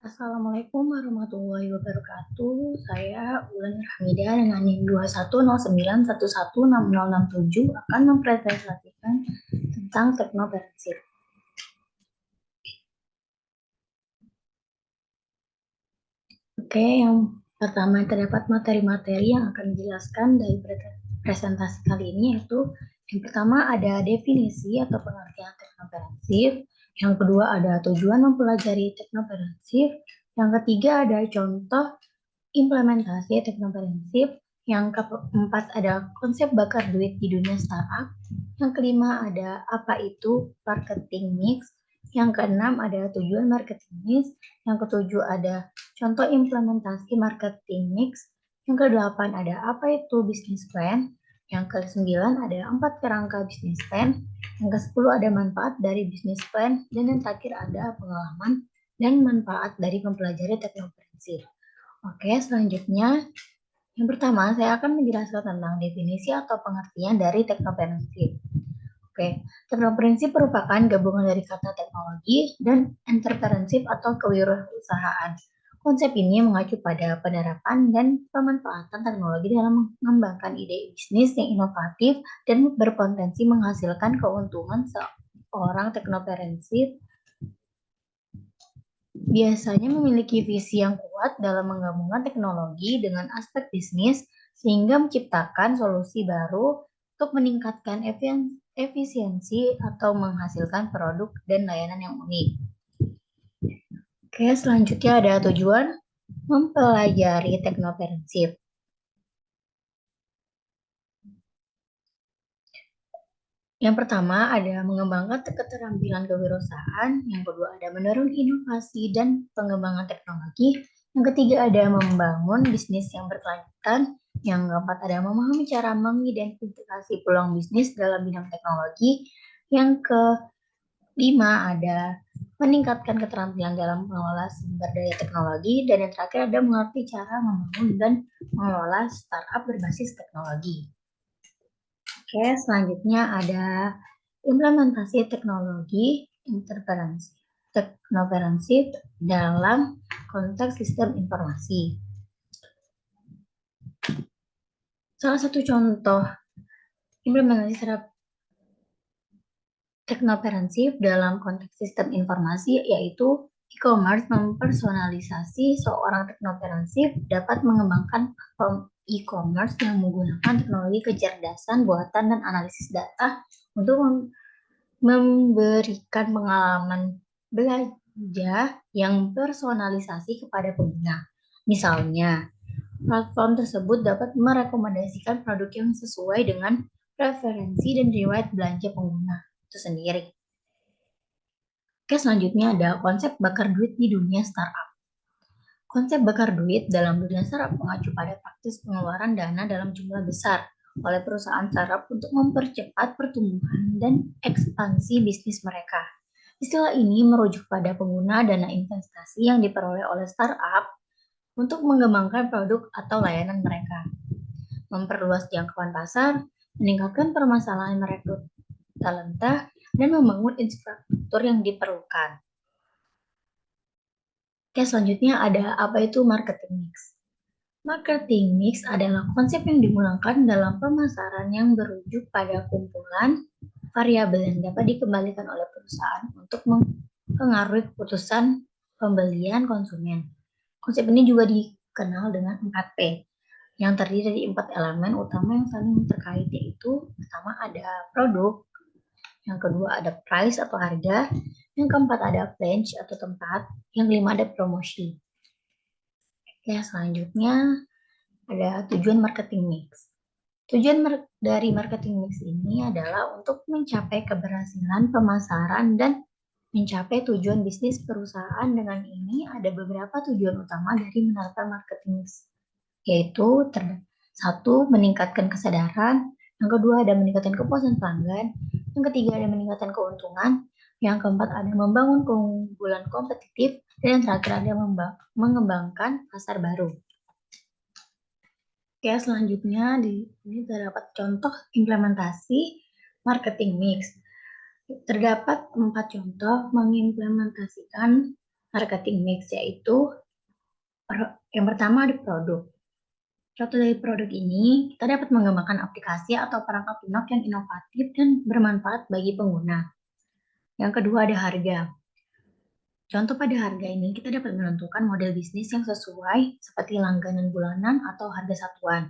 Assalamualaikum warahmatullahi wabarakatuh. Saya Ulan Rahmida dengan NIM 21091116067 akan mempresentasikan tentang teknoperensif. Oke, yang pertama terdapat materi-materi yang akan dijelaskan dari presentasi kali ini, yaitu yang pertama ada definisi atau pengertian teknoperensif, yang kedua ada tujuan mempelajari teknoperensif, yang ketiga ada contoh implementasi teknoperensif, yang keempat ada konsep bakar duit di dunia startup, yang kelima ada apa itu marketing mix, yang keenam ada tujuan marketing mix, yang ketujuh ada contoh implementasi marketing mix, yang kedelapan ada apa itu bisnis plan, yang kesembilan ada 4 kerangka bisnis plan, yang kesepuluh ada manfaat dari bisnis plan, dan yang terakhir ada pengalaman dan manfaat dari mempelajari teknoperensif. Oke, selanjutnya yang pertama saya akan menjelaskan tentang definisi atau pengertian dari teknoperensif. Oke, teknoperensif merupakan gabungan dari kata teknologi dan entrepreneurship atau kewirausahaan. Konsep ini mengacu pada penerapan dan pemanfaatan teknologi dalam mengembangkan ide bisnis yang inovatif dan berpotensi menghasilkan keuntungan. Seorang teknoperensif biasanya memiliki visi yang kuat dalam menggabungkan teknologi dengan aspek bisnis sehingga menciptakan solusi baru untuk meningkatkan efisiensi atau menghasilkan produk dan layanan yang unik. Oke, selanjutnya ada tujuan mempelajari teknoperensif. Yang pertama ada mengembangkan keterampilan kewirausahaan, yang kedua ada mendorong inovasi dan pengembangan teknologi, yang ketiga ada membangun bisnis yang berkelanjutan, yang keempat ada memahami cara mengidentifikasi peluang bisnis dalam bidang teknologi, yang kelima ada meningkatkan keterampilan dalam mengelola sumber daya teknologi, dan yang terakhir ada mengerti cara membangun dan mengelola startup berbasis teknologi. Oke, selanjutnya ada implementasi teknologi teknoperensif dalam konteks sistem informasi. Salah satu contoh implementasi teknoperensif dalam konteks sistem informasi yaitu e-commerce. Mempersonalisasi seorang teknoperensif dapat mengembangkan platform e-commerce yang menggunakan teknologi kecerdasan buatan dan analisis data untuk memberikan pengalaman belanja yang personalisasi kepada pengguna. Misalnya, platform tersebut dapat merekomendasikan produk yang sesuai dengan preferensi dan riwayat belanja pengguna itu sendiri. Oke, selanjutnya ada konsep bakar duit di dunia startup. Konsep bakar duit dalam dunia startup mengacu pada praktis pengeluaran dana dalam jumlah besar oleh perusahaan startup untuk mempercepat pertumbuhan dan ekspansi bisnis mereka. Istilah ini merujuk pada pengguna dana investasi yang diperoleh oleh startup untuk mengembangkan produk atau layanan mereka, memperluas jangkauan pasar, meningkatkan permasalahan merekrut talenta, dan membangun infrastruktur yang diperlukan. Oke, selanjutnya ada apa itu marketing mix. Marketing mix adalah konsep yang digunakan dalam pemasaran yang berujuk pada kumpulan variabel yang dapat dikembalikan oleh perusahaan untuk mempengaruhi keputusan pembelian konsumen. Konsep ini juga dikenal dengan 4P, yang terdiri dari 4 elemen utama yang saling terkait, yaitu pertama ada produk, yang kedua ada price atau harga, yang keempat ada place atau tempat, yang kelima ada promosi. Ya, selanjutnya ada tujuan marketing mix. Tujuan dari marketing mix ini adalah untuk mencapai keberhasilan pemasaran dan mencapai tujuan bisnis perusahaan. Dengan ini ada beberapa tujuan utama dari menerapkan marketing mix, yaitu satu, meningkatkan kesadaran, yang kedua ada meningkatkan kepuasan pelanggan, yang ketiga ada meningkatkan keuntungan, yang keempat ada membangun keunggulan kompetitif, dan yang terakhir ada mengembangkan pasar baru. Oke, selanjutnya ini terdapat contoh implementasi marketing mix. Terdapat 4 contoh mengimplementasikan marketing mix, yaitu yang pertama ada produk. Contoh dari produk ini, kita dapat mengembangkan aplikasi atau perangkat lunak yang inovatif dan bermanfaat bagi pengguna. Yang kedua ada harga. Contoh pada harga ini, kita dapat menentukan model bisnis yang sesuai seperti langganan bulanan atau harga satuan.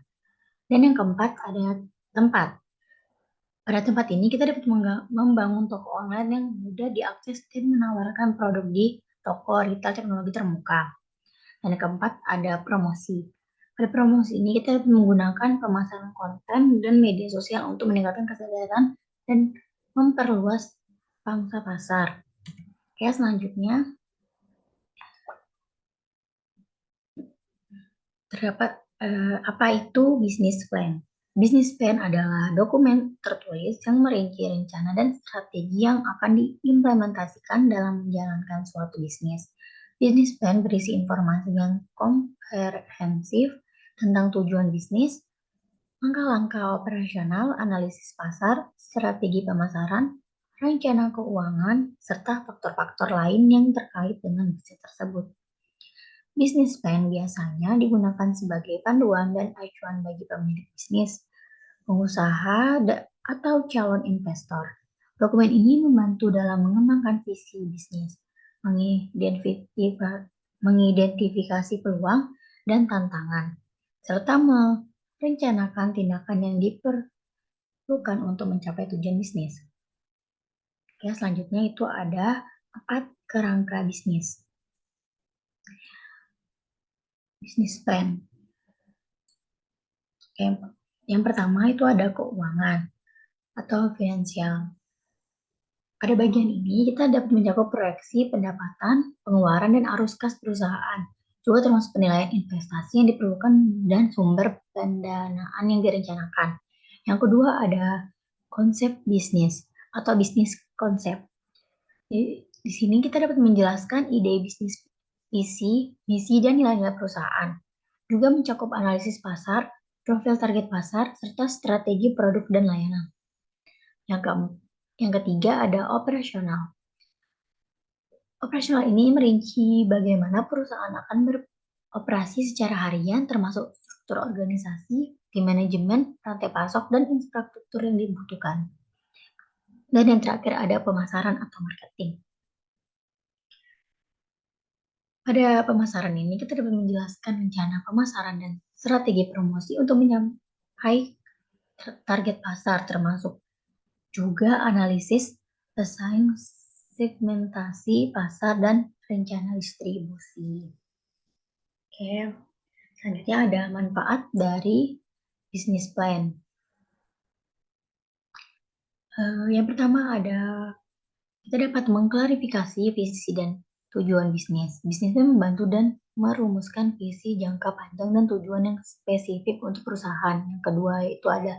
Dan yang keempat ada tempat. Pada tempat ini, kita dapat membangun toko online yang mudah diakses dan menawarkan produk di toko retail teknologi termuka. Dan yang keempat ada promosi. Pada promosi ini kita menggunakan pemasaran konten dan media sosial untuk meningkatkan kesadaran dan memperluas pangsa pasar. Oke, selanjutnya terdapat apa itu bisnis plan? Bisnis plan adalah dokumen tertulis yang merinci rencana dan strategi yang akan diimplementasikan dalam menjalankan suatu bisnis. Bisnis plan berisi informasi yang komprehensif tentang tujuan bisnis, langkah-langkah operasional, analisis pasar, strategi pemasaran, rencana keuangan, serta faktor-faktor lain yang terkait dengan bisnis tersebut. Bisnis plan biasanya digunakan sebagai panduan dan acuan bagi pemilik bisnis, pengusaha, atau calon investor. Dokumen ini membantu dalam mengembangkan visi bisnis, mengidentifikasi peluang dan tantangan, serta merencanakan tindakan yang diperlukan untuk mencapai tujuan bisnis. Oke, selanjutnya itu ada 4 kerangka bisnis. Bisnis plan. Yang pertama itu ada keuangan atau finansial. Pada bagian ini kita dapat mencakup proyeksi pendapatan, pengeluaran, dan arus kas perusahaan. Juga termasuk penilaian investasi yang diperlukan dan sumber pendanaan yang direncanakan. Yang kedua ada konsep bisnis atau bisnis konsep. Di sini kita dapat menjelaskan ide bisnis, visi, misi, dan nilai-nilai perusahaan. Juga mencakup analisis pasar, profil target pasar, serta strategi produk dan layanan. Yang ketiga ada operasional. Operasional ini merinci bagaimana perusahaan akan beroperasi secara harian, termasuk struktur organisasi, tim manajemen, rantai pasok, dan infrastruktur yang dibutuhkan. Dan yang terakhir ada pemasaran atau marketing. Pada pemasaran ini kita dapat menjelaskan rencana pemasaran dan strategi promosi untuk mencapai target pasar, termasuk juga analisis, desain, segmentasi pasar, dan rencana distribusi. Oke, selanjutnya ada manfaat dari bisnis plan. Yang pertama ada kita dapat mengklarifikasi visi dan tujuan bisnis. Bisnisnya membantu dan merumuskan visi jangka panjang dan tujuan yang spesifik untuk perusahaan. Yang kedua itu ada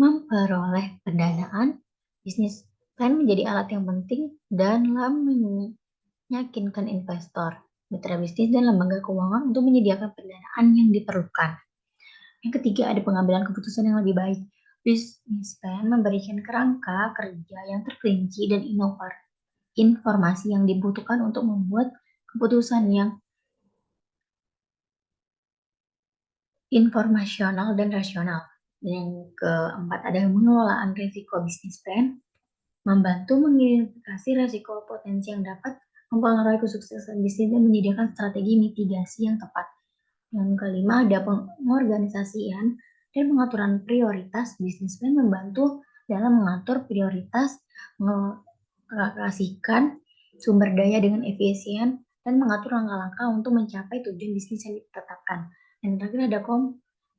memperoleh pendanaan. Bisnis plan menjadi alat yang penting dalam meyakinkan investor, mitra bisnis, dan lembaga keuangan untuk menyediakan pendanaan yang diperlukan. Yang ketiga ada pengambilan keputusan yang lebih baik. Bisnis plan memberikan kerangka kerja yang terperinci dan informasi yang dibutuhkan untuk membuat keputusan yang informasional dan rasional. Dan yang keempat ada pengelolaan risiko. Bisnis plan membantu mengidentifikasi risiko potensi yang dapat mempengaruhi kesuksesan bisnis dan menyediakan strategi mitigasi yang tepat. Yang kelima ada pengorganisasian dan pengaturan prioritas. Bisnis plan membantu dalam mengatur prioritas, mengalokasikan sumber daya dengan efisien, dan mengatur langkah-langkah untuk mencapai tujuan bisnis yang ditetapkan. Dan terakhir ada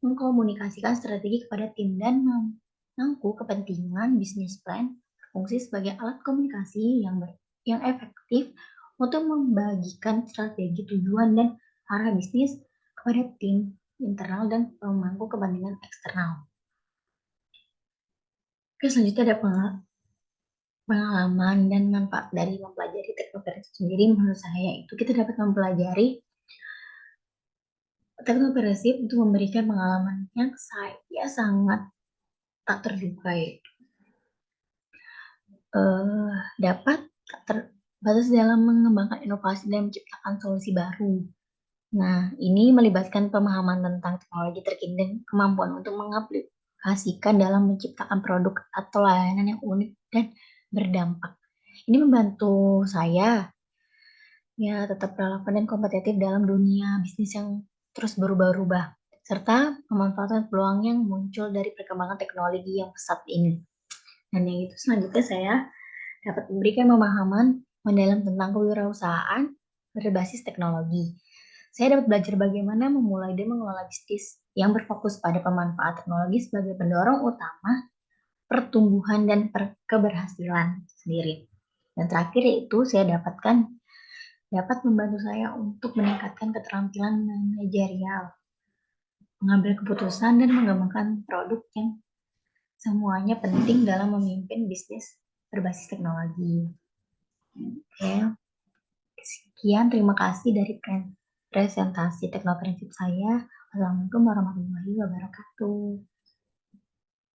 mengkomunikasikan strategi kepada tim dan memangku kepentingan. Bisnis plan berfungsi sebagai alat komunikasi yang efektif untuk membagikan strategi, tujuan, dan arah bisnis kepada tim internal dan pemangku kepentingan eksternal. Oke, selanjutnya ada pengalaman dan manfaat dari mempelajari teknopreneurship sendiri. Menurut saya itu kita dapat mempelajari teknopreneurship untuk memberikan pengalaman yang saya sangat tak terduga, dapat batas dalam mengembangkan inovasi dan menciptakan solusi baru. Nah, ini melibatkan pemahaman tentang teknologi terkini dan kemampuan untuk mengaplikasikan dalam menciptakan produk atau layanan yang unik dan berdampak. Ini membantu saya ya tetap relevan dan kompetitif dalam dunia bisnis yang terus berubah-ubah, serta memanfaatkan peluang yang muncul dari perkembangan teknologi yang pesat ini. Dan yang itu selanjutnya saya dapat memberikan pemahaman mendalam tentang kewirausahaan berbasis teknologi. Saya dapat belajar bagaimana memulai dan mengelola bisnis yang berfokus pada pemanfaat teknologi sebagai pendorong utama pertumbuhan dan keberhasilan sendiri. Dan terakhir yaitu saya dapat membantu saya untuk meningkatkan keterampilan manajerial, mengambil keputusan dan mengembangkan produk yang semuanya penting dalam memimpin bisnis berbasis teknologi. Oke, sekian terima kasih dari presentasi teknoprinsip saya. Wassalamualaikum warahmatullahi wabarakatuh.